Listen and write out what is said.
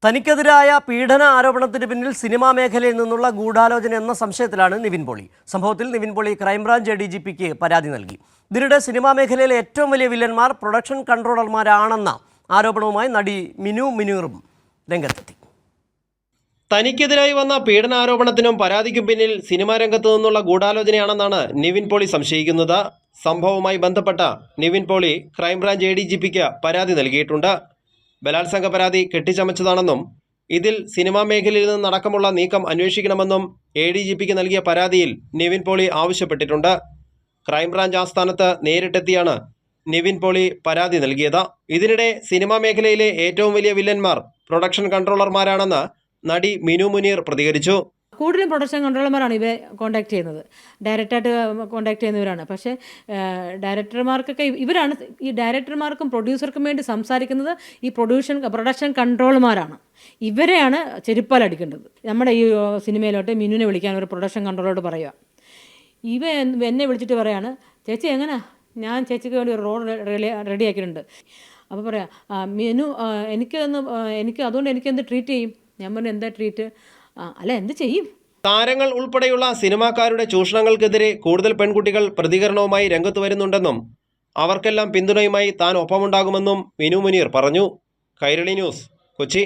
തനിക്കെതിരായ പീഡന ആരോപണത്തിന് പിന്നിൽ സിനിമാ മേഖലയിൽ നിന്നുള്ള ഗൂഢാലോചന എന്ന സംശയത്തിലാണ് നിവിൻ പോളി. സംഭവത്തിൽ നിവിൻ പോളി ക്രൈംബ്രാഞ്ച് ADGPക്ക് പരാതി നൽകി. ഇതിനിടെ സിനിമാ മേഖലയിലെ ഏറ്റവും വലിയ വില്ലന്മാർ പ്രൊഡക്ഷൻ കൺട്രോളർമാരാണെന്ന ആരോപണവുമായി നടി മിനു മുനീറും രംഗത്തെത്തി. തനിക്കെതിരായി വന്ന പീഡനാരോപണത്തിനും പരാതിക്കും പിന്നിൽ സിനിമാ രംഗത്തു നിന്നുള്ള ഗൂഢാലോചനയാണെന്നാണ് നിവിൻ പോളി സംശയിക്കുന്നത്. സംഭവവുമായി ബന്ധപ്പെട്ട നിവിൻ പോളി ക്രൈംബ്രാഞ്ച് ADGPക്ക് പരാതി നൽകിയിട്ടുണ്ട്. ബലാത്സംഗ പരാതി കെട്ടിച്ചമച്ചതാണെന്നും ഇതിൽ സിനിമാ മേഖലയിൽ നിന്നടക്കമുള്ള നീക്കം അന്വേഷിക്കണമെന്നും ADGPക്ക് നൽകിയ പരാതിയിൽ നിവിൻ പോളി ആവശ്യപ്പെട്ടിട്ടുണ്ട്. ക്രൈംബ്രാഞ്ച് ആസ്ഥാനത്ത് നേരിട്ടെത്തിയാണ് നിവിൻ പോളി പരാതി നൽകിയത്. ഇതിനിടെ സിനിമാ മേഖലയിലെ ഏറ്റവും വലിയ വില്ലന്മാർ പ്രൊഡക്ഷൻ കൺട്രോളർമാരാണെന്ന് നടി മിനു മുനീർ പ്രതികരിച്ചു. കൂടുതലും പ്രൊഡക്ഷൻ കൺട്രോളർമാരാണ് ഇവരെ കോൺടാക്ട് ചെയ്യുന്നത്, ഡയറക്റ്റായിട്ട് കോൺടാക്ട് ചെയ്യുന്നവരാണ്. പക്ഷേ ഡയറക്ടർമാർക്കൊക്കെ ഇവരാണ്, ഈ ഡയറക്ടർമാർക്കും പ്രൊഡ്യൂസർക്കും വേണ്ടി സംസാരിക്കുന്നത് ഈ പ്രൊഡക്ഷൻ കൺട്രോളർമാരാണ്. ഇവരെയാണ് ചെരുപ്പാലടിക്കേണ്ടത്. നമ്മുടെ ഈ സിനിമയിലോട്ട് മിനുവിനെ വിളിക്കാൻ ഒരു പ്രൊഡക്ഷൻ കൺട്രോളറോട് പറയുക. എന്നെ വിളിച്ചിട്ട് പറയാണ്, ചേച്ചി എങ്ങനെയാ, ഞാൻ ചേച്ചിക്ക് വേണ്ടി ഒരു റോൾ റെഡിയാക്കിയിട്ടുണ്ട്. അപ്പോൾ പറയാം, മിനു എനിക്ക് അതുകൊണ്ട് എനിക്കെന്ത് ട്രീറ്റ് ചെയ്യും? ഞാൻ പറഞ്ഞു, എന്താ ട്രീറ്റ്? അല്ല, എന്ത് ചെയ്യും? താരങ്ങൾ ഉൾപ്പെടെയുള്ള സിനിമാക്കാരുടെ ചൂഷണങ്ങൾക്കെതിരെ കൂടുതൽ പെൺകുട്ടികൾ പ്രതികരണവുമായി രംഗത്ത് വരുന്നുണ്ടെന്നും അവർക്കെല്ലാം പിന്തുണയുമായി താൻ ഒപ്പമുണ്ടാകുമെന്നും മിനു മുനീർ പറഞ്ഞു. കൈരളി ന്യൂസ്, കൊച്ചി.